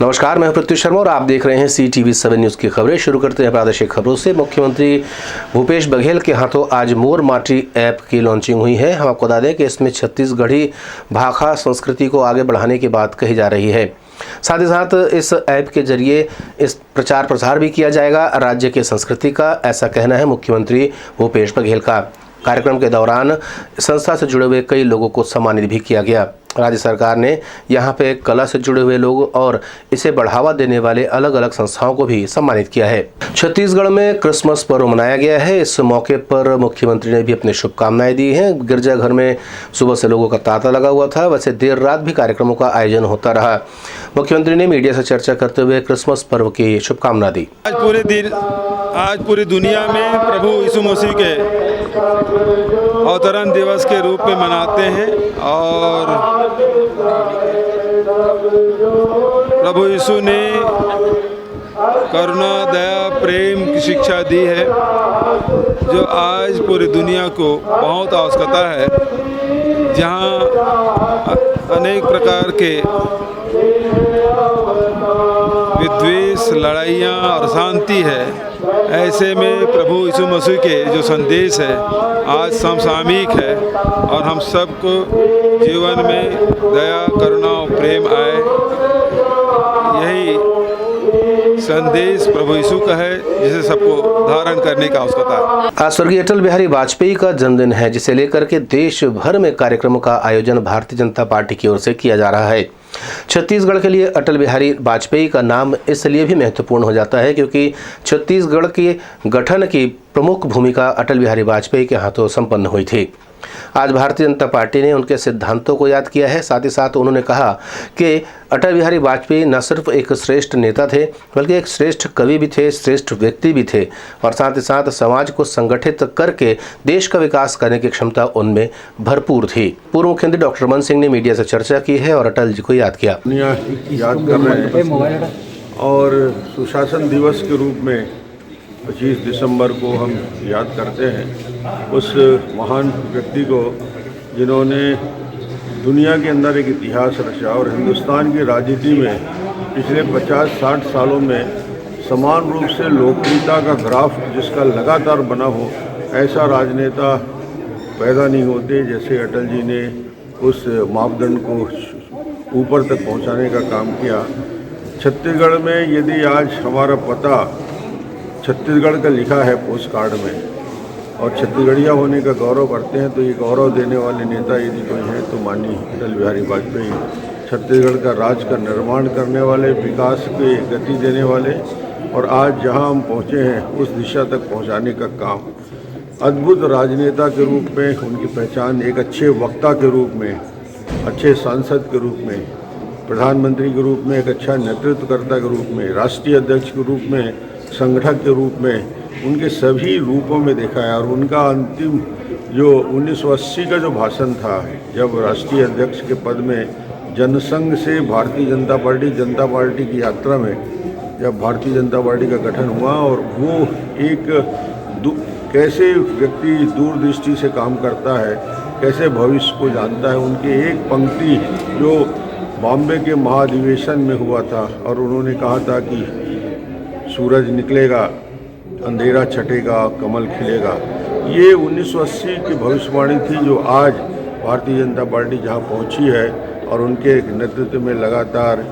नमस्कार, मैं प्रत्युष शर्मा और आप देख रहे हैं CTV7 न्यूज़ की खबरें। शुरू करते हैं प्रादेशिक खबरों से। मुख्यमंत्री भूपेश बघेल के हाथों आज मोर माटी ऐप की लॉन्चिंग हुई है। हम आपको बता दें कि इसमें छत्तीसगढ़ी भाषा संस्कृति को आगे बढ़ाने की बात कही जा रही है। साथ ही साथ इस ऐप के जरिए इस प्रचार प्रसार भी किया जाएगा राज्य की संस्कृति का, ऐसा कहना है मुख्यमंत्री भूपेश बघेल का। कार्यक्रम के दौरान संस्था से जुड़े हुए कई लोगों को सम्मानित भी किया गया। राज्य सरकार ने यहां पे कला से जुड़े हुए लोग और इसे बढ़ावा देने वाले अलग अलग संस्थाओं को भी सम्मानित किया है। छत्तीसगढ़ में क्रिसमस पर्व मनाया गया है। इस मौके पर मुख्यमंत्री ने भी अपनी शुभकामनाएं दी हैं। गिरजाघर में सुबह से लोगों का तांता लगा हुआ था। वैसे देर रात भी कार्यक्रमों का आयोजन होता रहा। मुख्यमंत्री ने मीडिया से चर्चा करते हुए क्रिसमस पर्व की शुभकामना दी। आज पूरी दुनिया में प्रभु यीशु मसीह के अवतरण दिवस के रूप में मनाते हैं और प्रभु यीशु ने करुणा, दया, प्रेम की शिक्षा दी है जो आज पूरी दुनिया को बहुत आवश्यकता है। जहाँ अनेक प्रकार के विद्वेष, लड़ाइयाँ और शांति है, ऐसे में प्रभु यीशु मसीह के जो संदेश है आज समसामयिक है और हम सबको जीवन में दया, करुणा और प्रेम आए, यही संदेश प्रभु यीशु का है जिसे सबको धारण करने का आवश्यकता है। आज स्वर्गीय अटल बिहारी वाजपेयी का जन्मदिन है, जिसे लेकर के देश भर में कार्यक्रमों का आयोजन भारतीय जनता पार्टी की ओर से किया जा रहा है। छत्तीसगढ़ के लिए अटल बिहारी वाजपेयी का नाम इसलिए भी महत्वपूर्ण हो जाता है क्योंकि छत्तीसगढ़ के गठन की प्रमुख भूमिका अटल बिहारी वाजपेयी के हाथों संपन्न हुई थी। आज भारतीय जनता पार्टी ने उनके सिद्धांतों को याद किया है। साथ ही साथ उन्होंने कहा कि अटल बिहारी वाजपेयी न सिर्फ एक श्रेष्ठ नेता थे बल्कि एक श्रेष्ठ कवि भी थे, श्रेष्ठ व्यक्ति भी थे और साथ ही साथ समाज को संगठित करके देश का विकास करने की क्षमता उनमें भरपूर थी। पूर्व मुख्यमंत्री डॉक्टर रमन सिंह ने मीडिया से चर्चा की है और अटल जी को याद किया। याद कर रहे हैं और सुशासन दिवस के रूप में 25 दिसंबर को हम याद करते हैं उस महान व्यक्ति को जिन्होंने दुनिया के अंदर एक इतिहास रचा और हिंदुस्तान की राजनीति में पिछले 50-60 सालों में समान रूप से लोकप्रियता का ग्राफ जिसका लगातार बना हो, ऐसा राजनेता पैदा नहीं होते जैसे अटल जी ने उस मापदंड को ऊपर तक पहुंचाने का काम किया। छत्तीसगढ़ में यदि आज हमारा पता छत्तीसगढ़ का लिखा है पोस्ट कार्ड में और छत्तीसगढ़िया होने का गौरव करते हैं, तो ये गौरव देने वाले नेता यदि कोई हैं तो माननीय अटल बिहारी वाजपेयी, छत्तीसगढ़ का राज्य का निर्माण करने वाले, विकास की गति देने वाले और आज जहां हम पहुंचे हैं उस दिशा तक पहुंचाने का काम। अद्भुत राजनेता के रूप में उनकी पहचान एक अच्छे वक्ता के रूप में, अच्छे सांसद के रूप में, प्रधानमंत्री के रूप में, एक अच्छा नेतृत्वकर्ता के रूप में, राष्ट्रीय अध्यक्ष के रूप में, संगठक के रूप में, उनके सभी रूपों में देखा है। और उनका अंतिम जो 1980 का जो भाषण था जब राष्ट्रीय अध्यक्ष के पद में जनसंघ से भारतीय जनता पार्टी की यात्रा में जब भारतीय जनता पार्टी का गठन हुआ और वो एक कैसे व्यक्ति दूरदृष्टि से काम करता है, कैसे भविष्य को जानता है, उनकी एक पंक्ति जो बॉम्बे के महाधिवेशन में हुआ था और उन्होंने कहा था कि सूरज निकलेगा, अंधेरा छटेगा, कमल खिलेगा, ये 1980 की भविष्यवाणी थी जो आज भारतीय जनता पार्टी जहां पहुंची है और उनके नेतृत्व में लगातार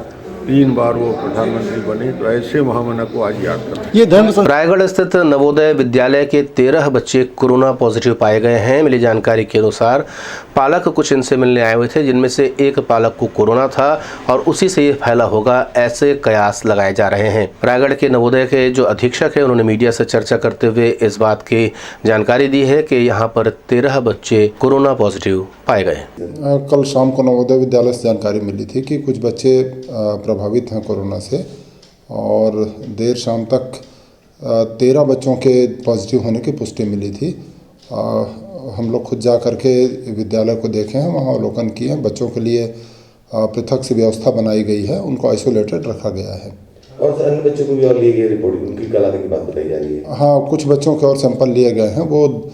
3 बार वो प्रधानमंत्री बने, तो ऐसे महामना को आज याद करना। रायगढ़ स्थित नवोदय विद्यालय के 13 बच्चे कोरोना पॉजिटिव पाए गए हैं। मिली जानकारी के अनुसार पालक कुछ इनसे मिलने आए हुए थे, जिनमें से एक पालक को कोरोना था और उसी से ये फैला होगा, ऐसे कयास लगाए जा रहे हैं। रायगढ़ के नवोदय के जो अधीक्षक है उन्होंने मीडिया से चर्चा करते हुए इस बात की जानकारी दी है कि यहाँ पर 13 बच्चे कोरोना पॉजिटिव पाए गए। कल शाम को नवोदय विद्यालय से जानकारी मिली थी कि कुछ बच्चे प्रभावित हैं कोरोना से और देर शाम तक 13 बच्चों के पॉजिटिव होने की पुष्टि मिली थी। हम लोग खुद जा करके विद्यालय को देखे हैं, वहाँ अवलोकन किए हैं। बच्चों के लिए पृथक से व्यवस्था बनाई गई है, उनको आइसोलेटेड रखा गया है। और अन्य बच्चों को भी और लिए गए रिपोर्ट, उनकी कल आने की बात बताई जा रही है। हाँ, कुछ बच्चों के और सैंपल लिए गए हैं, वो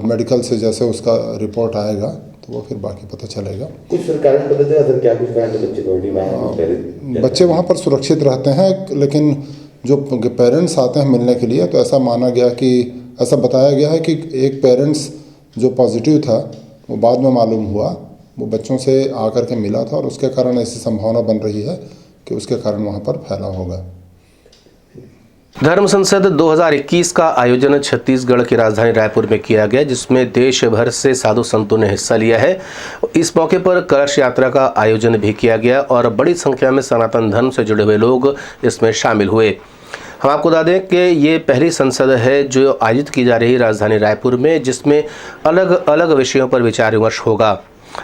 मेडिकल से जैसे उसका रिपोर्ट आएगा तो वो फिर बाकी पता चलेगा। कुछ कारण पता चला सर, क्या कुछ कारण बच्चे पहले बच्चे वहाँ पर सुरक्षित रहते हैं, लेकिन जो पेरेंट्स आते हैं मिलने के लिए तो ऐसा माना गया कि ऐसा बताया गया है कि एक पेरेंट्स जो पॉजिटिव था वो बाद में मालूम हुआ, वो बच्चों से आकर के मिला था और उसके कारण ऐसी संभावना बन रही है कि उसके कारण वहाँ पर फैलाव होगा। धर्म संसद 2021 का आयोजन छत्तीसगढ़ की राजधानी रायपुर में किया गया, जिसमें देश भर से साधु संतों ने हिस्सा लिया है। इस मौके पर कलश यात्रा का आयोजन भी किया गया और बड़ी संख्या में सनातन धर्म से जुड़े हुए लोग इसमें शामिल हुए। हम आपको बता दें कि ये पहली संसद है जो आयोजित की जा रही राजधानी रायपुर में, जिसमें अलग अलग विषयों पर विचार विमर्श होगा।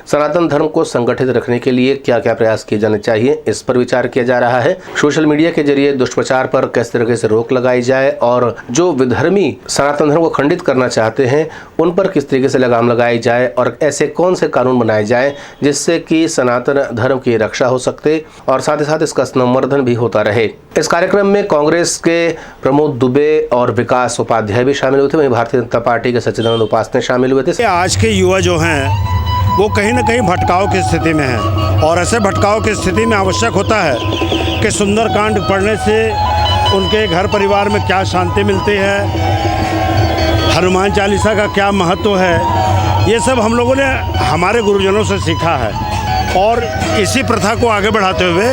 सनातन धर्म को संगठित रखने के लिए क्या क्या प्रयास किए जाने चाहिए, इस पर विचार किया जा रहा है। सोशल मीडिया के जरिए दुष्प्रचार पर किस तरीके से रोक लगाई जाए और जो विधर्मी सनातन धर्म को खंडित करना चाहते हैं उन पर किस तरीके से लगाम लगाई जाए और ऐसे कौन से कानून बनाए जाए जिससे कि सनातन धर्म की रक्षा हो सकते और साथ ही साथ इसका संवर्धन भी होता रहे। इस कार्यक्रम में कांग्रेस के प्रमोद दुबे और विकास उपाध्याय भी शामिल हुए थे। वहीं भारतीय जनता पार्टी के सच्चिदानंद उपासने शामिल हुए थे। आज के युवा जो हैं वो कहीं ना कहीं भटकाव की स्थिति में है और ऐसे भटकाव की स्थिति में आवश्यक होता है कि सुंदरकांड पढ़ने से उनके घर परिवार में क्या शांति मिलती है, हनुमान चालीसा का क्या महत्व है, ये सब हम लोगों ने हमारे गुरुजनों से सीखा है। और इसी प्रथा को आगे बढ़ाते हुए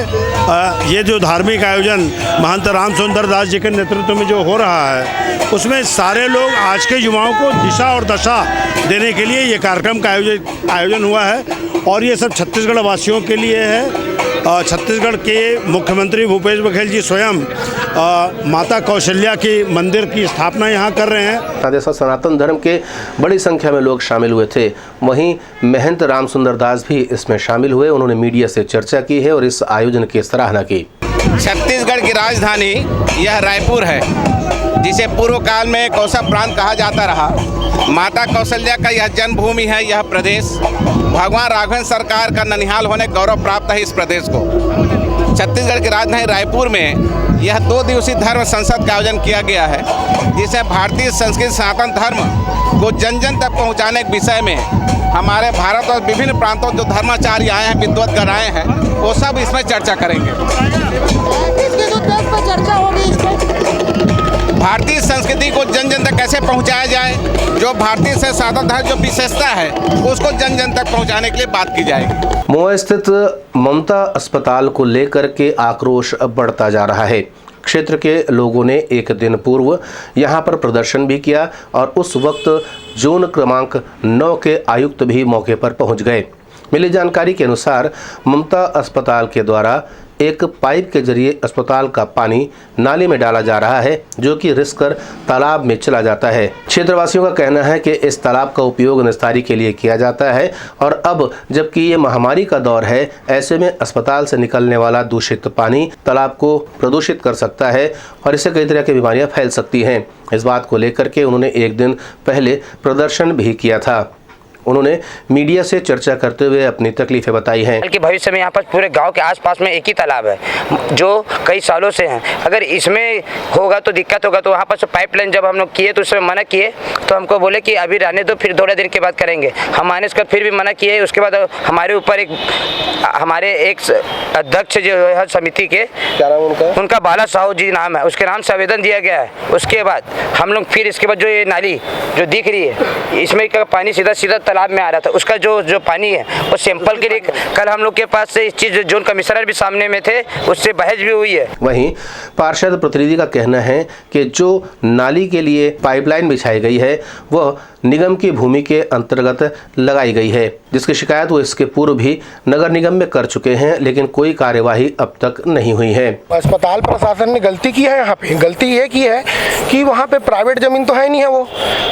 ये जो धार्मिक आयोजन महंत राम सुंदर दास जी के नेतृत्व में जो हो रहा है उसमें सारे लोग आज के युवाओं को दिशा और दशा देने के लिए ये कार्यक्रम का आयोजन हुआ है और ये सब छत्तीसगढ़ वासियों के लिए है। छत्तीसगढ़ के मुख्यमंत्री भूपेश बघेल जी स्वयं माता कौशल्या की मंदिर की स्थापना यहाँ कर रहे हैं। सनातन धर्म के बड़ी संख्या में लोग शामिल हुए थे। वहीं महंत राम सुंदर दास भी इसमें शामिल हुए। उन्होंने मीडिया से चर्चा की है और इस आयोजन की सराहना की। छत्तीसगढ़ की राजधानी यह रायपुर है, जिसे पूर्व काल में कौशा प्रांत कहा जाता रहा। माता कौशल्या का यह जन्मभूमि है। यह प्रदेश भगवान राघवेंद्र सरकार का ननिहाल होने गौरव प्राप्त है। इस प्रदेश को छत्तीसगढ़ की राजधानी रायपुर में यह 2 दिवसीय धर्म संसद का आयोजन किया गया है, जिसे भारतीय संस्कृति सनातन धर्म को जन जन तक पहुँचाने के विषय में हमारे भारत और विभिन्न प्रांतों जो धर्माचार्य आए हैं, विद्वतगण आए हैं, वो सब इसमें चर्चा करेंगे। भारतीय संस्कृति को जन जन तक कैसे पहुंचाया जाए, जो भारतीय से सनातन धर्म जो विशेषता है उसको जन जन तक पहुंचाने के लिए बात की जाएगी। महुआ स्थित ममता अस्पताल को लेकर के आक्रोश बढ़ता जा रहा है। क्षेत्र के लोगों ने एक दिन पूर्व यहां पर प्रदर्शन भी किया और उस वक्त जोन क्रमांक 9 के आयुक्त भी मौके पर पहुंच गए। मिली जानकारी के अनुसार ममता अस्पताल के द्वारा एक पाइप के जरिए अस्पताल का पानी नाले में डाला जा रहा है, जो कि रिस कर तालाब में चला जाता है। क्षेत्रवासियों का कहना है कि इस तालाब का उपयोग निस्तारी के लिए किया जाता है और अब जबकि ये महामारी का दौर है, ऐसे में अस्पताल से निकलने वाला दूषित पानी तालाब को प्रदूषित कर सकता है और इससे कई तरह की बीमारियां फैल सकती हैं। इस बात को लेकर के उन्होंने एक दिन पहले प्रदर्शन भी किया था। उन्होंने मीडिया से चर्चा करते हुए अपनी तकलीफें बताई हैं। कि भविष्य में यहाँ पर पूरे गांव के आसपास में एक ही तालाब है जो कई सालों से है। अगर इसमें होगा तो दिक्कत होगा। तो वहाँ पर पाइपलाइन जब हम लोग किए तो उसमें मना किए, तो हमको बोले कि अभी रहने दो, फिर 2 दिन के बाद करेंगे। हमारे इसका फिर भी मना किए। उसके बाद हमारे ऊपर हमारे एक अध्यक्ष जो है समिति के, क्या नाम उनका बाला साहू जी नाम है, उसके नाम से आवेदन दिया गया है। उसके बाद हम लोग फिर इसके बाद जो ये नाली जो दिख रही है, इसमें का पानी सीधा सीधा तालाब में आ रहा था। उसका जो पानी है वो सैंपल के लिए कल हम लोग के पास से इस चीज जोन कमिश्नर भी सामने में थे, उससे बहस भी हुई है। वहीं पार्षद प्रतिनिधि का कहना है कि जो नाली के लिए पाइपलाइन बिछाई गई है वह निगम की भूमि के अंतर्गत लगाई गई है, जिसकी शिकायत वो इसके पूर्व भी नगर निगम में कर चुके हैं, लेकिन कोई कार्यवाही अब तक नहीं हुई है। अस्पताल प्रशासन ने गलती की है। यहाँ पे गलती ये की है कि वहाँ पे प्राइवेट जमीन तो है नहीं है,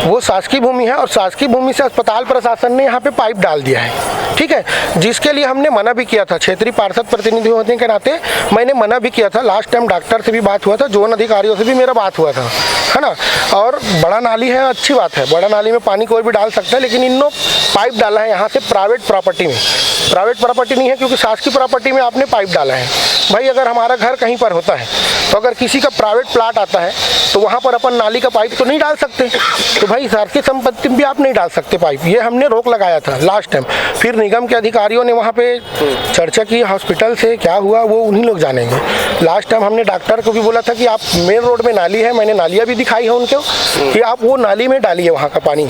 वो शासकीय भूमि है और शासकीय भूमि से अस्पताल प्रशासन ने यहाँ पे पाइप डाल दिया है। ठीक है, जिसके लिए हमने मना भी किया था। क्षेत्रीय पार्षद प्रतिनिधि होने के नाते मैंने मना भी किया था। लास्ट टाइम डॉक्टर से भी बात हुआ था, जोन अधिकारियों से भी मेरा बात हुआ था, है ना। और बड़ा नाली है, अच्छी बात है, बड़ा नाली में पानी कोई भी डाल सकता है, लेकिन इन्हों पाइप डाला है यहाँ से प्राइवेट प्रॉपर्टी में। प्राइवेट प्रॉपर्टी नहीं है क्योंकि शासकीय प्रॉपर्टी में आपने पाइप डाला है। भाई अगर हमारा घर कहीं पर होता है तो अगर किसी का प्राइवेट प्लाट आता है तो वहाँ पर अपन नाली का पाइप तो नहीं डाल सकते, तो भाई सरकारी संपत्ति में भी आप नहीं डाल सकते पाइप। ये हमने रोक लगाया था लास्ट टाइम, फिर निगम के अधिकारियों ने वहाँ पे चर्चा की हॉस्पिटल से, क्या हुआ वो उन्हीं लोग जानेंगे। लास्ट टाइम हमने डॉक्टर को भी बोला था कि आप मेन रोड में नाली है, मैंने नालियाँ भी दिखाई है उनको कि आप वो नाली में डालिए वहाँ का पानी,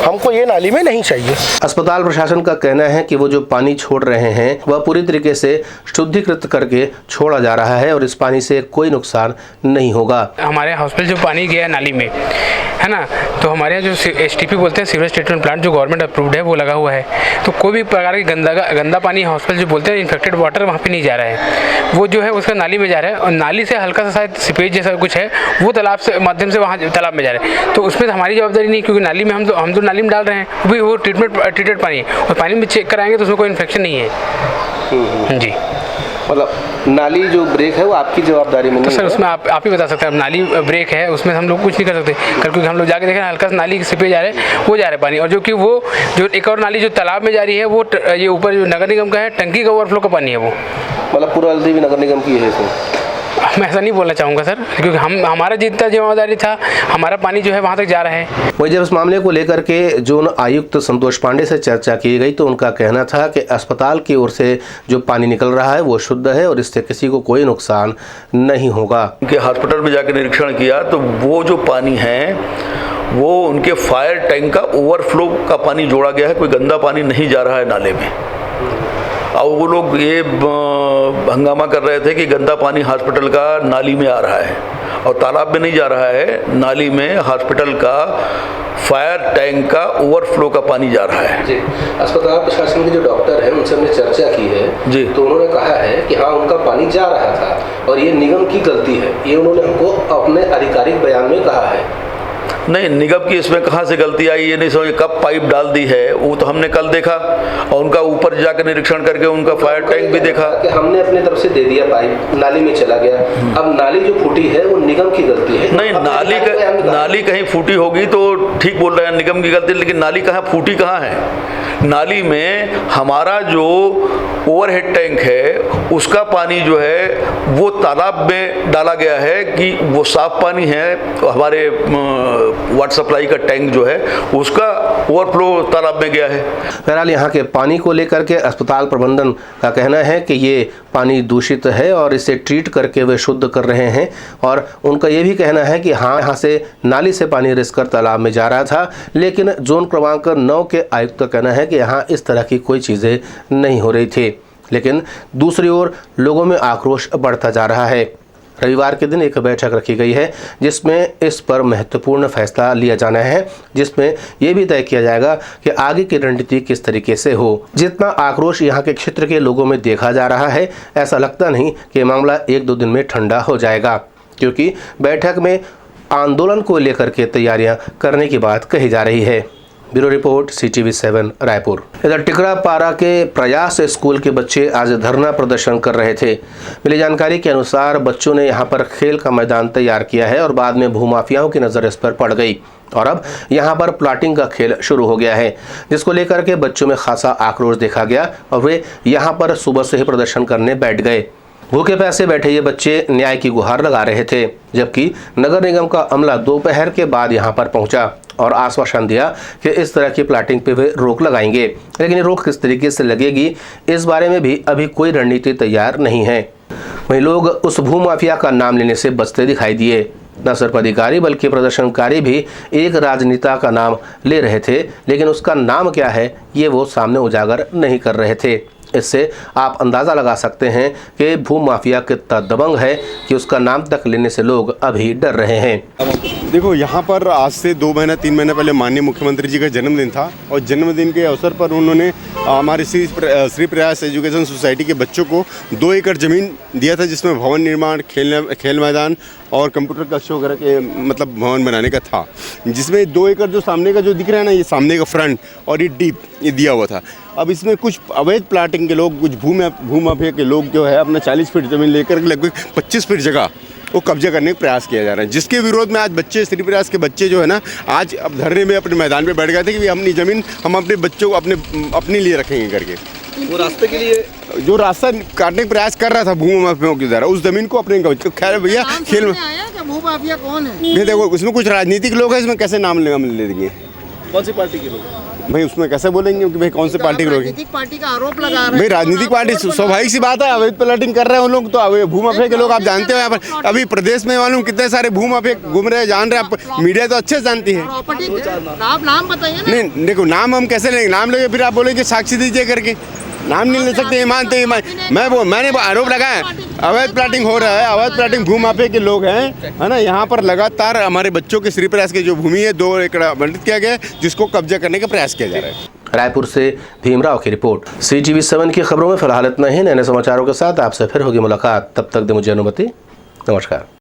हमको ये नाली में नहीं चाहिए। अस्पताल प्रशासन का कहना है कि वो जो पानी छोड़ रहे हैं वह पूरी तरीके से शुद्धिकृत करके छोड़ा जा रहा है और इस पानी से कोई नुकसान नहीं होगा। हमारे हॉस्पिटल जो पानी गया नाली में है ना, तो हमारे यहाँ जो STP बोलते हैं सीवरेज ट्रीटमेंट प्लांट, जो गवर्नमेंट अप्रूव्ड है वो लगा हुआ है, तो कोई भी प्रकार की गंदा पानी हॉस्पिटल जो बोलते हैं इन्फेक्टेड वाटर वहाँ पे नहीं जा रहा है, वो जो है उसका नाली में जा रहा है और नाली से हल्का सा शायद सीपेज जैसा कुछ है वो तालाब से माध्यम से वहाँ तालाब में जा रहा है। तो उसमें हमारी जवाबदारी नहीं, क्योंकि नाली में हम तो नाली में डाल रहे हैं, वो भी वो ट्रीटेड पानी है और पानी में चेक कराएंगे तो उसमें कोई इन्फेक्शन नहीं है। जी मतलब नाली जो ब्रेक है वो आपकी जवाबदारी में नहीं सर, उसमें आप ही बता सकते हैं। अब नाली ब्रेक है उसमें हम लोग कुछ नहीं कर सकते, क्योंकि हम लोग जाके देखें हल्का सा नाली से पे जा रहे हैं वो जा रहा है पानी, और जो कि वो जो एक और नाली जो तालाब में जा रही है वो ये ऊपर जो नगर निगम का है टंकी का ओवरफ्लो का पानी है वो, मतलब पूरा हल्दी भी नगर निगम की है इसमें। मैं ऐसा नहीं बोलना चाहूँगा सर, क्योंकि हमारा जितना जिम्मेदारी था हमारा पानी जो है वहाँ तक जा रहा है। वही जब इस मामले को लेकर के जोन आयुक्त संतोष पांडे से चर्चा की गई तो उनका कहना था कि अस्पताल की ओर से जो पानी निकल रहा है वो शुद्ध है और इससे किसी को कोई नुकसान नहीं होगा। उनके हॉस्पिटल में जाकर निरीक्षण किया तो वो जो पानी है वो उनके फायर टैंक का ओवरफ्लो का पानी जोड़ा गया है, कोई गंदा पानी नहीं जा रहा है नाले में। और वो लोग ये हंगामा कर रहे थे कि गंदा पानी हॉस्पिटल का नाली में आ रहा है और तालाब में नहीं जा रहा है, नाली में हॉस्पिटल का फायर टैंक का ओवरफ्लो का पानी जा रहा है। जी, अस्पताल प्रशासन के जो डॉक्टर हैं उनसे हमने चर्चा की है जी, तो उन्होंने कहा है कि हाँ उनका पानी जा रहा था और ये निगम की गलती है, ये उन्होंने हमको अपने आधिकारिक बयान में कहा है। नहीं, निगम की इसमें कहाँ से गलती आई ये नहीं समझ, कब पाइप डाल दी है वो तो हमने कल देखा और उनका ऊपर जाकर निरीक्षण करके उनका फायर टैंक भी देखा कि हमने अपनी तरफ से दे दिया, पाइप नाली में चला गया, अब नाली जो फूटी है वो निगम की गलती है। नहीं, नाली कहीं फूटी होगी तो ठीक बोल रहे हैं निगम की गलती, लेकिन नाली कहाँ फूटी कहाँ है? नाली में हमारा जो ओवरहेड टैंक है उसका पानी जो है वो तालाब में डाला गया है कि वो साफ पानी है, हमारे वाटर सप्लाई का टैंक जो है उसका ओवरफ्लो तालाब में गया है। बहरहाल यहाँ के पानी को लेकर के अस्पताल प्रबंधन का कहना है कि ये पानी दूषित है और इसे ट्रीट करके वे शुद्ध कर रहे हैं और उनका ये भी कहना है कि हाँ यहाँ से नाली से पानी रिसकर तालाब में जा रहा था, लेकिन जोन क्रमांक 9 के आयुक्त का कहना है कि यहाँ इस तरह की कोई चीज़ें नहीं हो रही थी। लेकिन दूसरी ओर लोगों में आक्रोश बढ़ता जा रहा है। रविवार के दिन एक बैठक रखी गई है जिसमें इस पर महत्वपूर्ण फैसला लिया जाना है, जिसमें यह भी तय किया जाएगा कि आगे की रणनीति किस तरीके से हो। जितना आक्रोश यहाँ के क्षेत्र के लोगों में देखा जा रहा है, ऐसा लगता नहीं कि मामला 1-2 दिन में ठंडा हो जाएगा, क्योंकि बैठक में आंदोलन को लेकर के तैयारियां करने की बात कही जा रही है। Bureau report CTV7 Raipur. इधर टिकरापारा के प्रयास स्कूल के बच्चे आज धरना प्रदर्शन कर रहे थे। मिली जानकारी के अनुसार बच्चों ने यहां पर खेल का मैदान तैयार किया है और बाद में भूमाफियाओं की नज़र इस पर पड़ गई और अब यहां पर प्लाटिंग का खेल शुरू हो गया है, जिसको लेकर के बच्चों में खासा आक्रोश देखा गया और वे यहां पर सुबह से ही प्रदर्शन करने बैठ गए। भूखे प्यासे बैठे ये बच्चे न्याय की गुहार लगा रहे थे, जबकि नगर निगम का अमला दोपहर के बाद यहां पर पहुंचा और आश्वासन दिया कि इस तरह की प्लाटिंग पे वे रोक लगाएंगे, लेकिन ये रोक किस तरीके से लगेगी इस बारे में भी अभी कोई रणनीति तैयार नहीं है। वहीं लोग उस भूमाफिया का नाम लेने से बचते दिखाई दिए। न सिर्फ अधिकारी बल्कि प्रदर्शनकारी भी एक राजनेता का नाम ले रहे थे, लेकिन उसका नाम क्या है ये वो सामने उजागर नहीं कर रहे थे। इससे आप अंदाज़ा लगा सकते हैं कि भूमाफिया कितना दबंग है कि उसका नाम तक लेने से लोग अभी डर रहे हैं। देखो, यहाँ पर आज से 2 महीना 3 महीने पहले माननीय मुख्यमंत्री जी का जन्मदिन था और जन्मदिन के अवसर पर उन्होंने हमारे श्री प्रयास एजुकेशन सोसाइटी के बच्चों को 2 एकड़ ज़मीन दिया था, जिसमें भवन निर्माण, खेल मैदान और कंप्यूटर कक्ष वगैरह के मतलब भवन बनाने का था, जिसमें 2 एकड़ जो सामने का जो दिख रहा है ना, ये सामने का फ्रंट और ये डीप ये दिया हुआ था। अब इसमें कुछ अवैध प्लाटिंग के लोग, कुछ भूमाफिया के लोग जो है अपना 40 फीट ज़मीन लेकर लगभग 25 फीट जगह वो कब्जा करने का प्रयास किया जा रहा है, जिसके विरोध में आज बच्चे, श्री प्रयास के बच्चे जो है ना, आज अब धरने में अपने मैदान पे बैठ गए थे कि अपनी ज़मीन हम अपने बच्चों को अपने लिए रखेंगे करके। वो रास्ते के लिए जो रास्ता काटने का प्रयास कर रहा था भू माफियाओं के द्वारा, उस जमीन को अपने खैर भैया खेल में भू माफिया कौन है? नहीं देखो, उसमें कुछ राजनीतिक लोग हैं, इसमें कैसे नाम ले देंगे? कौन सी पार्टी के लोग? भाई उसमें कैसे बोलेंगे कि भाई कौन से पार्टी के लोग हैं? राजनीतिक पार्टी का आरोप लगा रहे हैं। भाई राजनीतिक पार्टी स्वाभाविक सी बात है, अवैध प्लाटिंग कर रहे हैं उन लोग, तो भू माफिया के लोग आप जानते हो। यहाँ पर अभी प्रदेश में मालूम कितने सारे भू माफिया घूम रहे हैं, जान रहे हैं, मीडिया तो अच्छे से जानती है। आप नाम बताइए ना। नहीं देखो, नाम हम कैसे लेंगे? नाम लेंगे फिर आप बोलेंगे साक्षी दीजिए करके, नाम नहीं ले सकते। मैंने आरोप लगाया अवैध प्लाटिंग हो रहा है, अवैध प्लाटिंग भू माफिया के लोग हैं, है ना। यहाँ पर लगातार हमारे बच्चों के श्री प्रयास की जो भूमि है 2 एकड़ आवंटित किया गया है, जिसको कब्जा करने का प्रयास किया जा रहा है। रायपुर से भीमराव की रिपोर्ट। CTV7 की खबरों में फिलहाल इतना ही। नए समाचारों के साथ आपसे फिर होगी मुलाकात, तब तक दे मुझे अनुमति। नमस्कार।